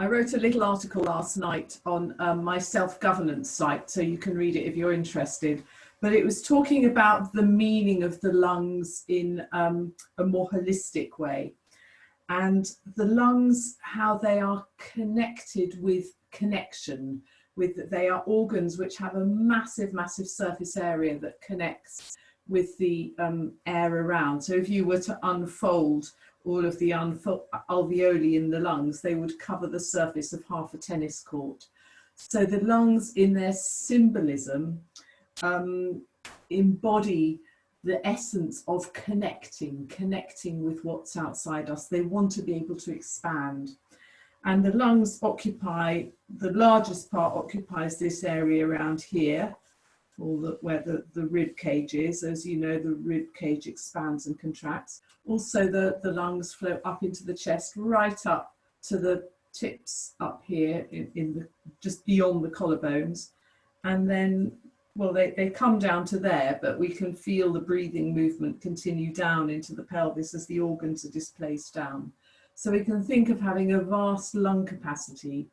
I wrote a little article last night on my self-governance site, so you can read it if you're interested. But it was talking about the meaning of the lungs in a more holistic way. And the lungs, how they are connected with connection, they are organs which have a massive, massive surface area that connects with the air around. So if you were to unfold all of the alveoli in the lungs, they would cover the surface of half a tennis court. So the lungs, in their symbolism, embody the essence of connecting with what's outside us. They want to be able to expand. And the lungs occupy, the largest part occupies this area around here, where the rib cage is. As you know, the rib cage expands and contracts. Also, the lungs flow up into the chest, right up to the tips up here, just beyond the collarbones. And then, well, they come down to there, but we can feel the breathing movement continue down into the pelvis as the organs are displaced down. So we can think of having a vast lung capacity.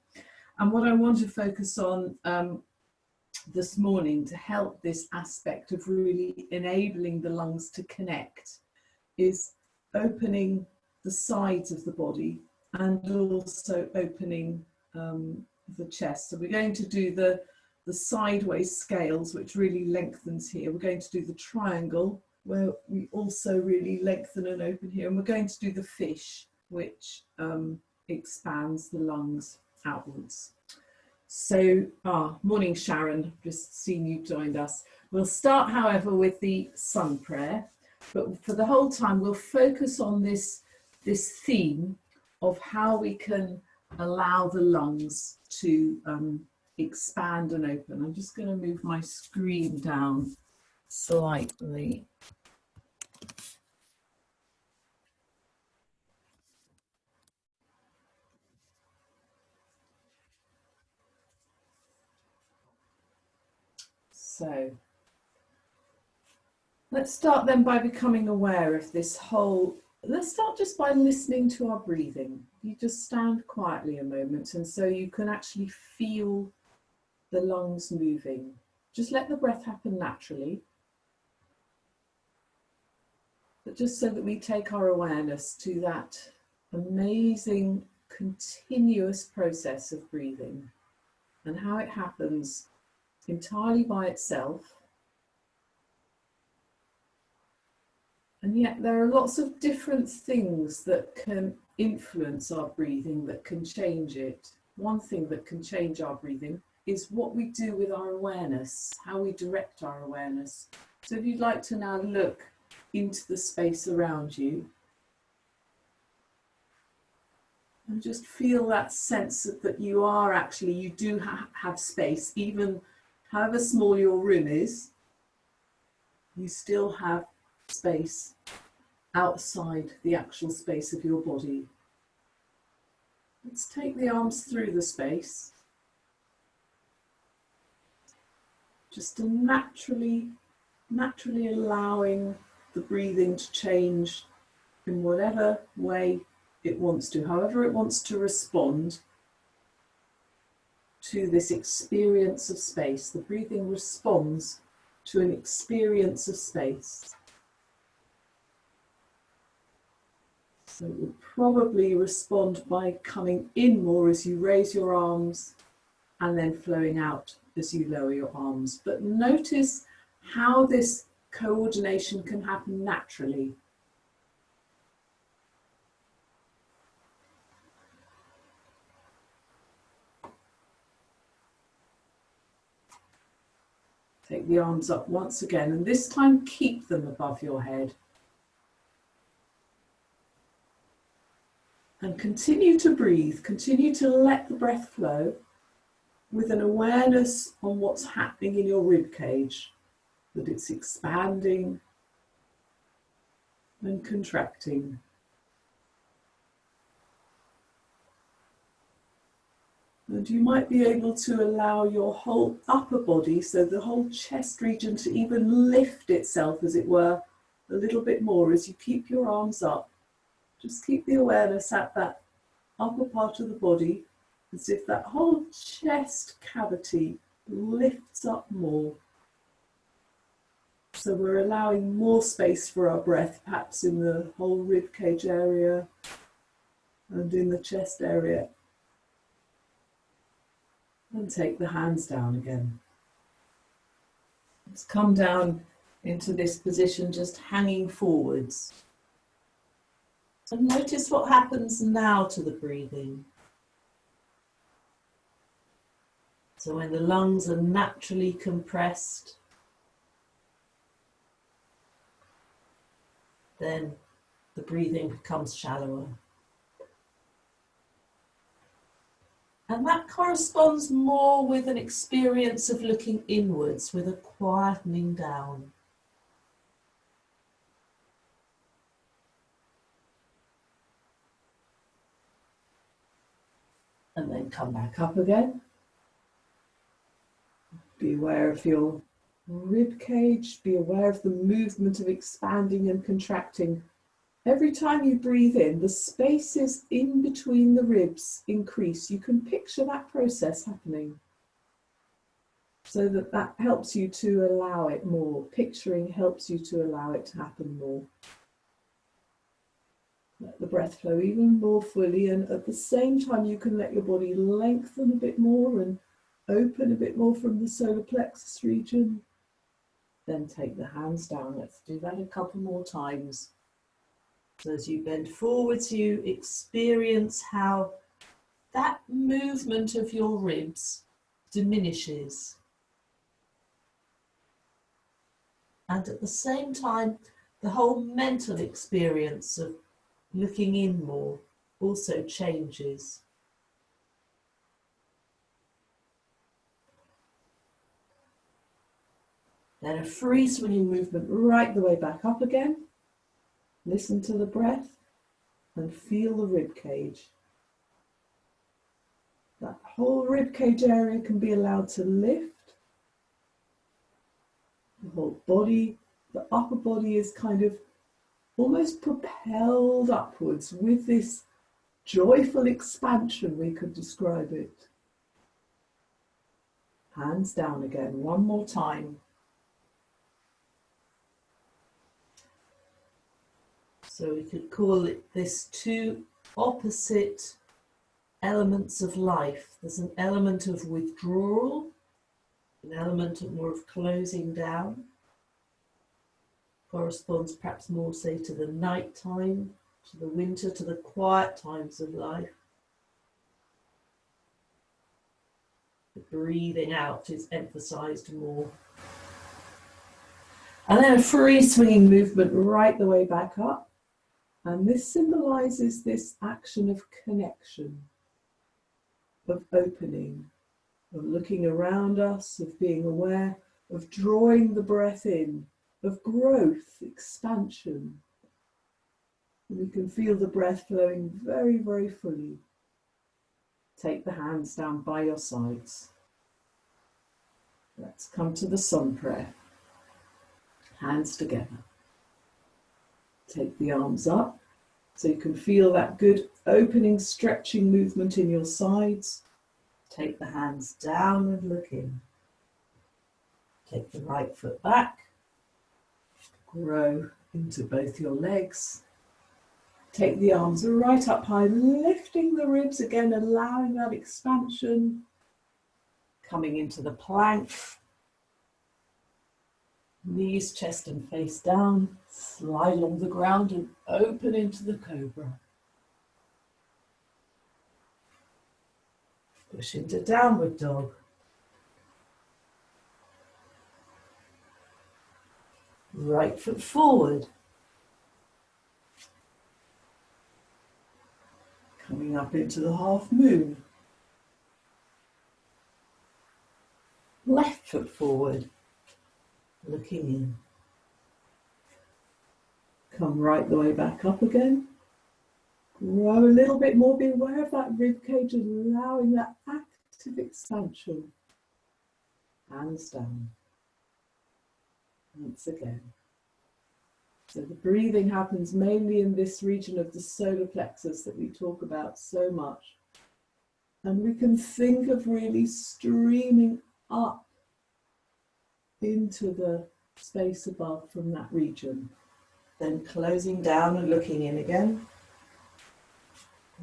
And what I want to focus on this morning to help this aspect of really enabling the lungs to connect is opening the sides of the body and also opening the chest. So we're going to do the sideways scales, which really lengthens here. We're going to do the triangle, where we also really lengthen and open here. And we're going to do the fish, which expands the lungs outwards. So, morning Sharon, just seen you joined us. We'll start, however, with the sun prayer, but for the whole time we'll focus on this theme of how we can allow the lungs to expand and open. I'm just going to move my screen down slightly. So let's start then by becoming aware of this whole, let's start just by listening to our breathing. You just stand quietly a moment, and so you can actually feel the lungs moving. Just let the breath happen naturally, but just so that we take our awareness to that amazing continuous process of breathing and how it happens entirely by itself. And yet there are lots of different things that can influence our breathing, that can change it. One thing that can change our breathing is what we do with our awareness, how we direct our awareness. So if you'd like to now look into the space around you and just feel that sense that you are actually, you do have space, even however small your room is, you still have space outside the actual space of your body. Let's take the arms through the space. Just naturally allowing the breathing to change in whatever way it wants to, however it wants to respond to this experience of space. The breathing responds to an experience of space. So it will probably respond by coming in more as you raise your arms and then flowing out as you lower your arms. But notice how this coordination can happen naturally. Take the arms up once again, and this time keep them above your head. And continue to breathe, continue to let the breath flow with an awareness on what's happening in your rib cage, that it's expanding and contracting. And you might be able to allow your whole upper body, so the whole chest region, to even lift itself, as it were, a little bit more as you keep your arms up. Just keep the awareness at that upper part of the body, as if that whole chest cavity lifts up more. So we're allowing more space for our breath, perhaps in the whole rib cage area and in the chest area. And take the hands down again. Let's come down into this position, just hanging forwards. And notice what happens now to the breathing. So when the lungs are naturally compressed, then the breathing becomes shallower. And that corresponds more with an experience of looking inwards, with a quietening down. And then come back up again. Be aware of your rib cage, be aware of the movement of expanding and contracting. Every time you breathe in, the spaces in between the ribs increase. You can picture that process happening, so that helps you to allow it more. Picturing helps you to allow it to happen more. Let the breath flow even more fully, and at the same time you can let your body lengthen a bit more and open a bit more from the solar plexus region. Then take the hands down. Let's do that a couple more times. So as you bend forwards, you experience how that movement of your ribs diminishes. And at the same time, the whole mental experience of looking in more also changes. Then a free swinging movement right the way back up again. Listen to the breath and feel the rib cage. That whole rib cage area can be allowed to lift. The whole body, the upper body is kind of almost propelled upwards with this joyful expansion, we could describe it. Hands down again, one more time. So we could call it this two opposite elements of life. There's an element of withdrawal, an element of more of closing down. Corresponds perhaps more, say, to the night time, to the winter, to the quiet times of life. The breathing out is emphasized more. And then a free swinging movement right the way back up. And this symbolizes this action of connection, of opening, of looking around us, of being aware, of drawing the breath in, of growth, expansion. And we can feel the breath flowing very, very fully. Take the hands down by your sides. Let's come to the sun prayer. Hands together. Take the arms up so you can feel that good opening, stretching movement in your sides. Take the hands down and look in. Take the right foot back. Grow into both your legs. Take the arms right up high, lifting the ribs again, allowing that expansion. Coming into the plank. Knees, chest and face down, slide along the ground and open into the cobra. Push into downward dog. Right foot forward. Coming up into the half moon. Left foot forward. Looking in. Come right the way back up again. Grow a little bit more. Be aware of that rib cage, allowing that active expansion. Hands down. Once again. So the breathing happens mainly in this region of the solar plexus that we talk about so much. And we can think of really streaming up into the space above from that region. Then closing down and looking in again.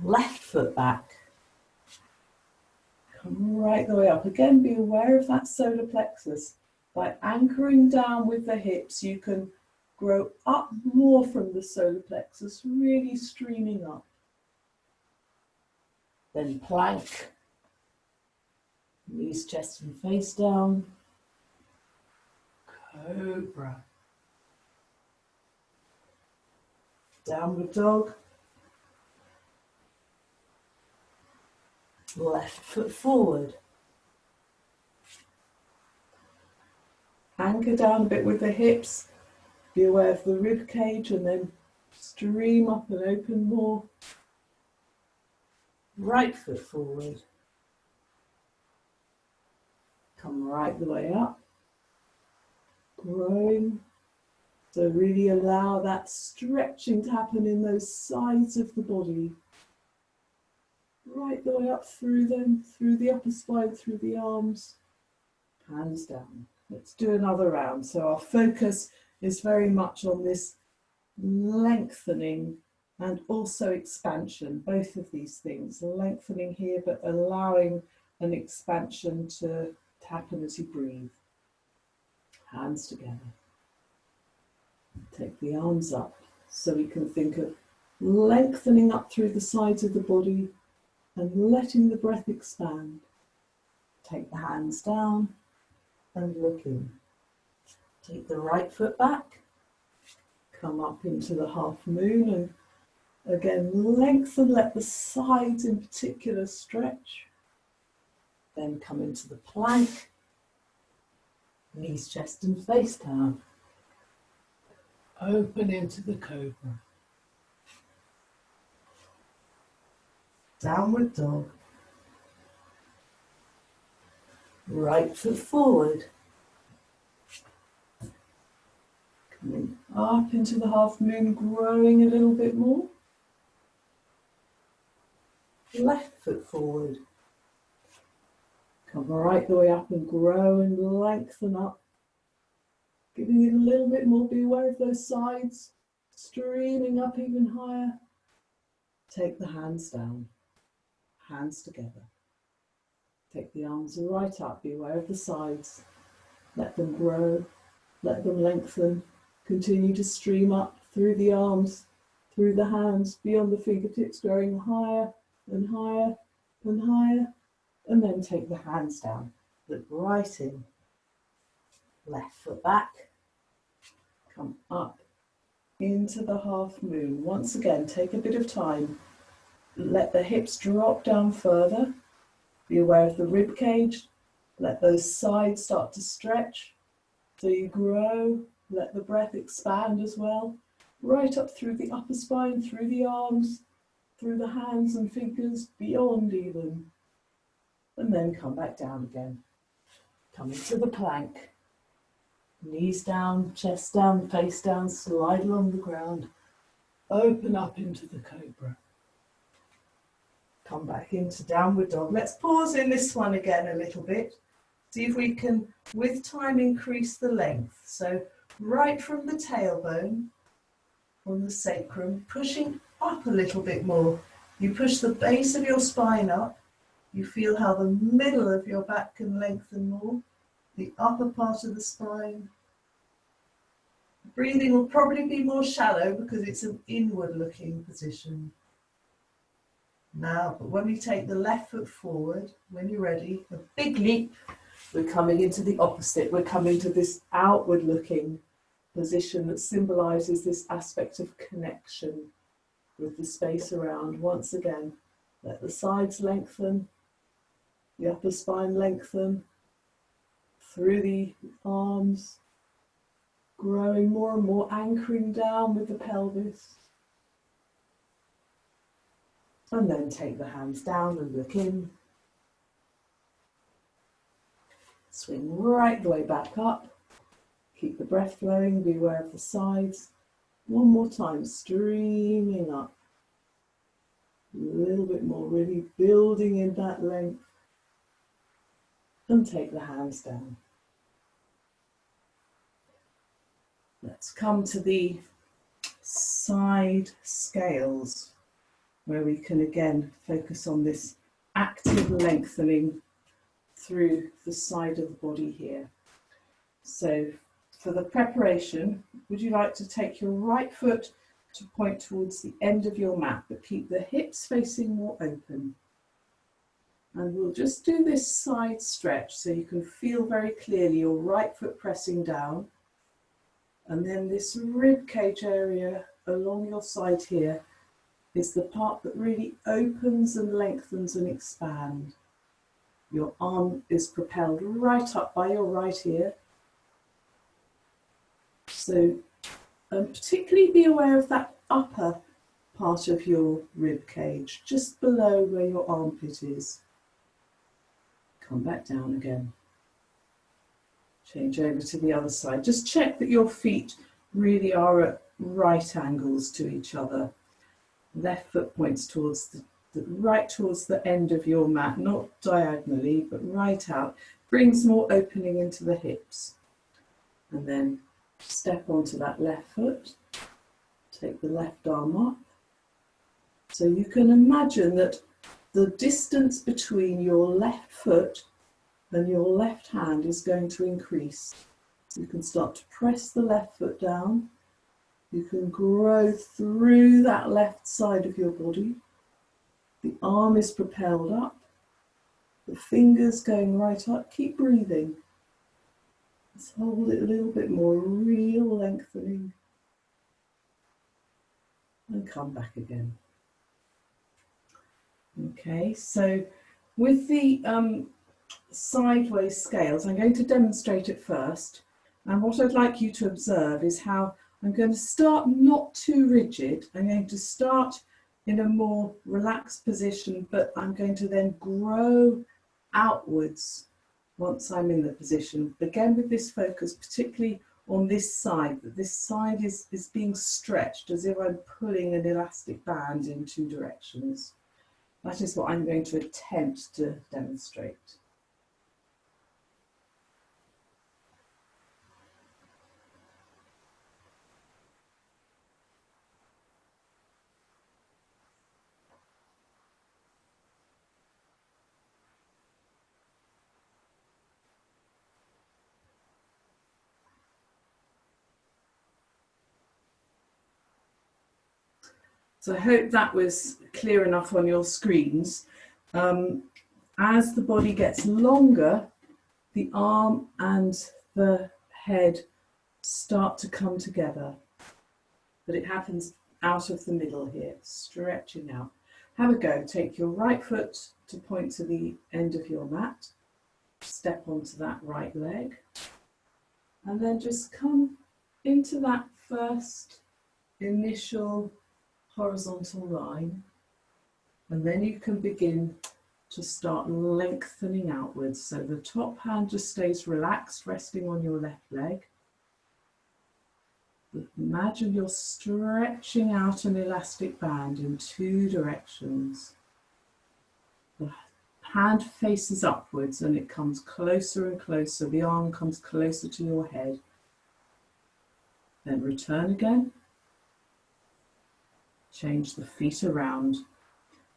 Left foot back. Come right the way up. Again, be aware of that solar plexus. By anchoring down with the hips, you can grow up more from the solar plexus, really streaming up. Then plank. Knees, chest and face down. Cobra. Downward dog. Left foot forward. Anchor down a bit with the hips. Be aware of the rib cage and then stream up and open more. Right foot forward. Come right the way up. Growing. So really allow that stretching to happen in those sides of the body. Right the way up through them, through the upper spine, through the arms. Hands down. Let's do another round. So our focus is very much on this lengthening and also expansion, both of these things. Lengthening here, but allowing an expansion to happen as you breathe. Hands together. Take the arms up so we can think of lengthening up through the sides of the body and letting the breath expand. Take the hands down and look in. Take the right foot back. Come up into the half moon and again lengthen, let the sides in particular stretch. Then come into the plank. Knees, chest and face down. Open into the cobra. Downward dog. Right foot forward. Coming up into the half moon, growing a little bit more. Left foot forward. Come right the way up and grow and lengthen up. Giving it a little bit more, be aware of those sides, streaming up even higher. Take the hands down, hands together. Take the arms right up, be aware of the sides. Let them grow, let them lengthen. Continue to stream up through the arms, through the hands, beyond the fingertips, growing higher and higher and higher. And then take the hands down, look right in. Left foot back, come up into the half moon. Once again, take a bit of time. Let the hips drop down further. Be aware of the rib cage. Let those sides start to stretch. So you grow, let the breath expand as well. Right up through the upper spine, through the arms, through the hands and fingers, beyond even. And then come back down again. Come into the plank. Knees down, chest down, face down, slide along the ground. Open up into the cobra. Come back into downward dog. Let's pause in this one again a little bit. See if we can, with time, increase the length. So right from the tailbone, from the sacrum, pushing up a little bit more. You push the base of your spine up. You feel how the middle of your back can lengthen more. The upper part of the spine. Breathing will probably be more shallow because it's an inward looking position. Now, but when we take the left foot forward, when you're ready, a big leap, we're coming into the opposite. We're coming to this outward looking position that symbolises this aspect of connection with the space around. Once again, let the sides lengthen, the upper spine lengthen, through the arms, growing more and more, anchoring down with the pelvis. And then take the hands down and look in. Swing right the way back up. Keep the breath flowing, be aware of the sides. One more time, streaming up. A little bit more, really building in that length. And take the hands down. Let's come to the side scales, where we can again focus on this active lengthening through the side of the body here. So for the preparation, would you like to take your right foot to point towards the end of your mat, but keep the hips facing more open? And we'll just do this side stretch so you can feel very clearly your right foot pressing down. And then this rib cage area along your side here is the part that really opens and lengthens and expands. Your arm is propelled right up by your right ear. So particularly be aware of that upper part of your rib cage, just below where your armpit is. Come back down again. Change over to the other side. Just check that your feet really are at right angles to each other. Left foot points towards right towards the end of your mat, not diagonally, but right out. Brings more opening into the hips. And then step onto that left foot. Take the left arm up. So you can imagine that the distance between your left foot and your left hand is going to increase. You can start to press the left foot down. You can grow through that left side of your body. The arm is propelled up. The fingers going right up. Keep breathing. Let's hold it a little bit more, real lengthening. And come back again. Okay, so with the sideways scales, I'm going to demonstrate it first. And what I'd like you to observe is how I'm going to start not too rigid. I'm going to start in a more relaxed position, but I'm going to then grow outwards once I'm in the position. Again, with this focus, particularly on this side, that this side is being stretched as if I'm pulling an elastic band in two directions. That is what I'm going to attempt to demonstrate. So I hope that was clear enough on your screens. As the body gets longer, the arm and the head start to come together, but it happens out of the middle here, stretching out. Have a go. Take your right foot to point to the end of your mat, step onto that right leg, and then just come into that first initial horizontal line, and then you can begin to start lengthening outwards. So the top hand just stays relaxed, resting on your left leg. But imagine you're stretching out an elastic band in two directions. The hand faces upwards and it comes closer and closer. The arm comes closer to your head. Then return again. Change the feet around.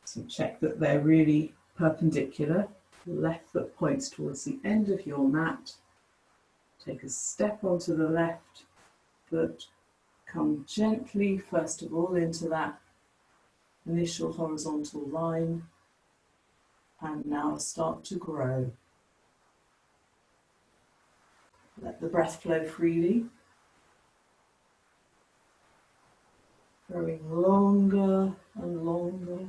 So check that they're really perpendicular. Left foot points towards the end of your mat. Take a step onto the left foot. Come gently, first of all, into that initial horizontal line. And now start to grow. Let the breath flow freely. Growing longer and longer.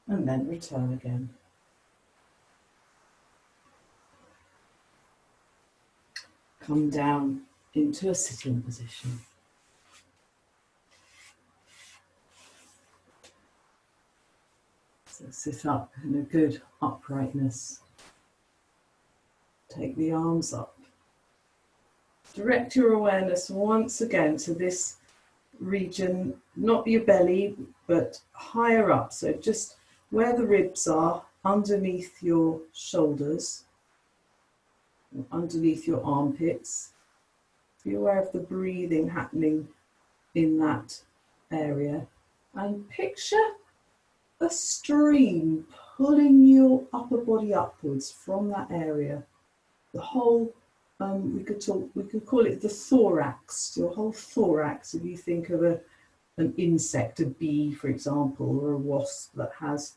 And then return again. Come down into a sitting position. So sit up in a good uprightness. Take the arms up Direct your awareness once again to this region, not your belly, but higher up. So just where the ribs are, underneath your shoulders, underneath your armpits. Be aware of the breathing happening in that area. And picture a stream pulling your upper body upwards from that area. The whole, we could call it the thorax, your whole thorax. If you think of an insect, a bee, for example, or a wasp that has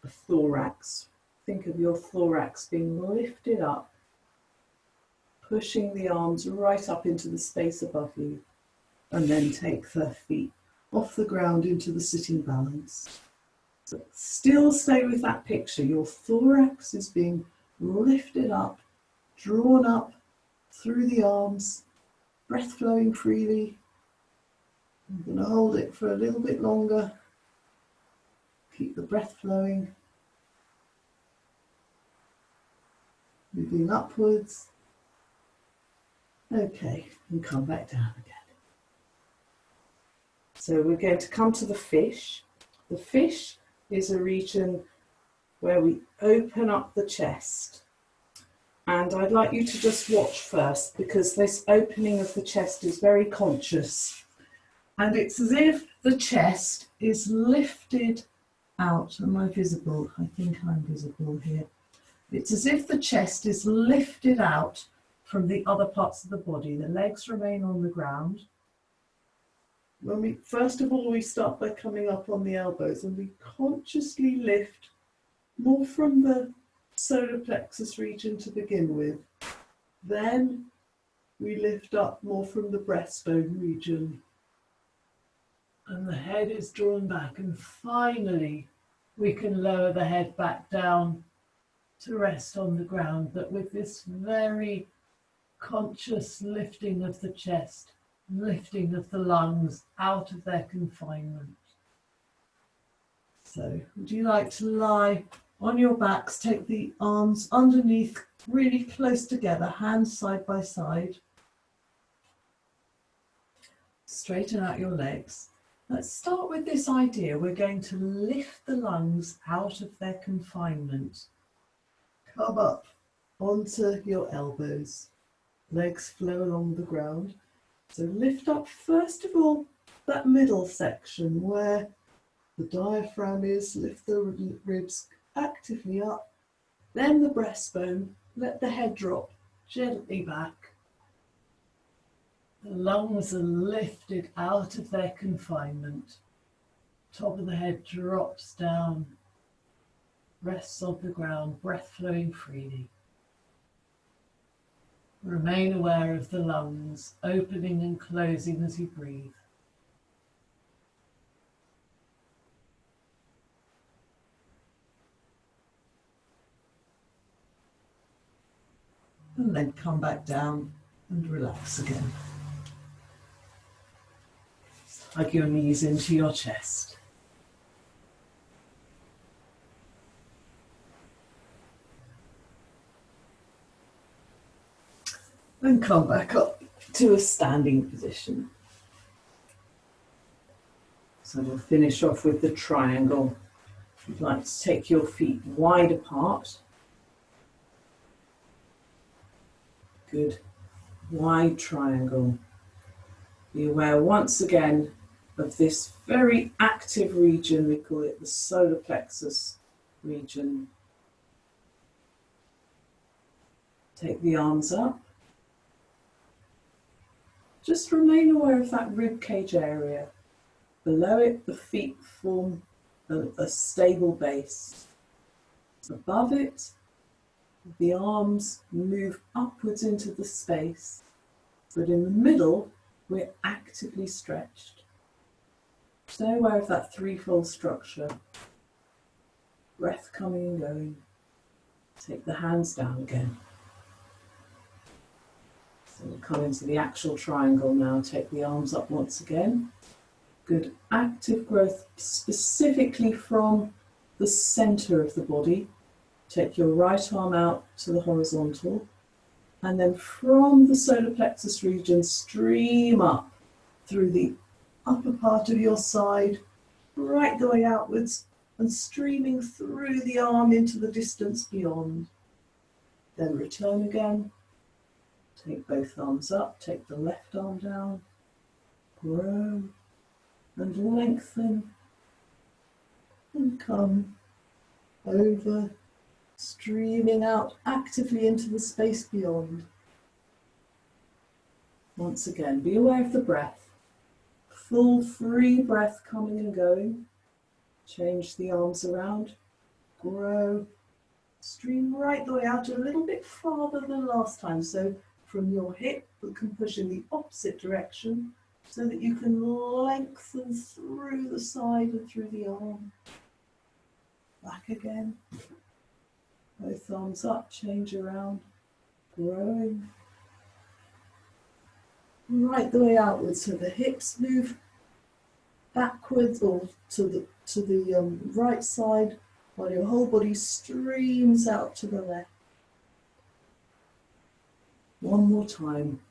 a thorax, think of your thorax being lifted up, pushing the arms right up into the space above you, and then take the feet off the ground into the sitting balance. So still stay with that picture. Your thorax is being lifted up, drawn up through the arms, breath flowing freely. I'm going to hold it for a little bit longer. Keep the breath flowing. Moving upwards. Okay, and come back down again. So we're going to come to the fish. The fish is a region where we open up the chest. And I'd like you to just watch first, because this opening of the chest is very conscious. And it's as if the chest is lifted out. Am I visible? I think I'm visible here. It's as if the chest is lifted out from the other parts of the body. The legs remain on the ground. First of all, we start by coming up on the elbows, and we consciously lift more from the solar plexus region to begin with. Then we lift up more from the breastbone region. And the head is drawn back, and finally we can lower the head back down to rest on the ground, but with this very conscious lifting of the chest, lifting of the lungs out of their confinement. So would you like to lie on your backs, take the arms underneath, really close together, hands side by side. Straighten out your legs. Let's start with this idea. We're going to lift the lungs out of their confinement. Come up onto your elbows. Legs flow along the ground. So lift up, first of all, that middle section where the diaphragm is. Lift the ribs actively up. Then the breastbone. Let the head drop gently back. The lungs are lifted out of their confinement. Top of the head drops down, rests on the ground, breath flowing freely. Remain aware of the lungs opening and closing as you breathe. And then come back down and relax again. Hug your knees into your chest. And come back up to a standing position. So we'll finish off with the triangle. You'd like to take your feet wide apart. Good. Wide triangle. Be aware once again of this very active region. We call it the solar plexus region. Take the arms up. Just remain aware of that rib cage area. Below it, the feet form a stable base. Above it, the arms move upwards into the space, but in the middle, we're actively stretched. Stay aware of that threefold structure. Breath coming and going. Take the hands down again. So we'll come into the actual triangle now. Take the arms up once again. Good active growth, specifically from the center of the body. Take your right arm out to the horizontal. And then from the solar plexus region, stream up through the upper part of your side, right the way outwards, and streaming through the arm into the distance beyond. Then return again. Take both arms up, take the left arm down, grow and lengthen, and come over, streaming out actively into the space beyond. Once again, be aware of the breath. Full free breath coming and going. Change the arms around, grow, stream right the way out a little bit farther than last time. So from your hip, you can push in the opposite direction so that you can lengthen through the side and through the arm. Back again. Both arms up, change around, growing. Right the way outwards, so the hips move backwards or to the right side, while your whole body streams out to the left. One more time.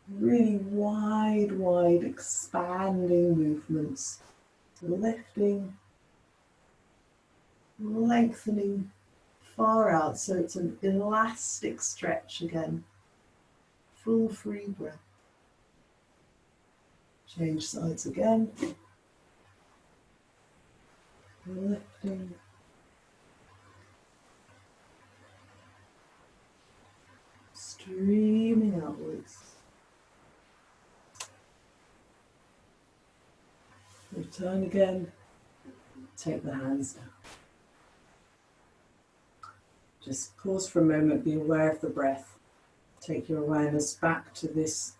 Really wide, expanding movements. Lifting, lengthening far out, so it's an elastic stretch again. Full free breath. Change sides again. Lifting. Streaming outwards. Return again. Take the hands down. Just pause for a moment, be aware of the breath. Take your awareness back to this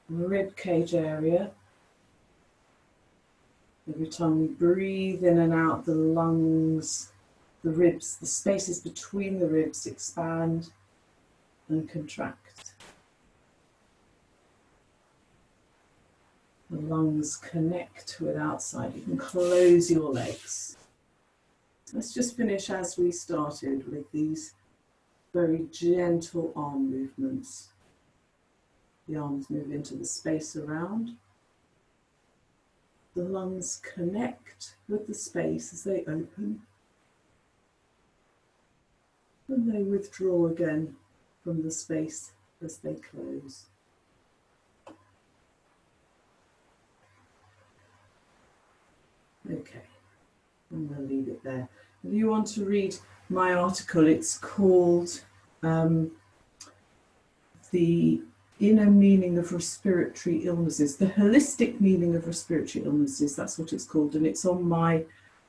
rib cage area. Every time we breathe in and out, the lungs, the ribs, the spaces between the ribs expand and contract. The lungs connect with outside. You can close your legs. Let's just finish as we started with these very gentle arm movements. The arms move into the space around. The lungs connect with the space as they open. And they withdraw again from the space as they close. Okay, I'm going to leave it there. If you want to read my article, it's called The Inner Meaning of Respiratory Illnesses, the Holistic Meaning of Respiratory Illnesses, that's what it's called, and it's on my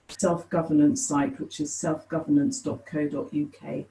self-governance site, which is selfgovernance.co.uk.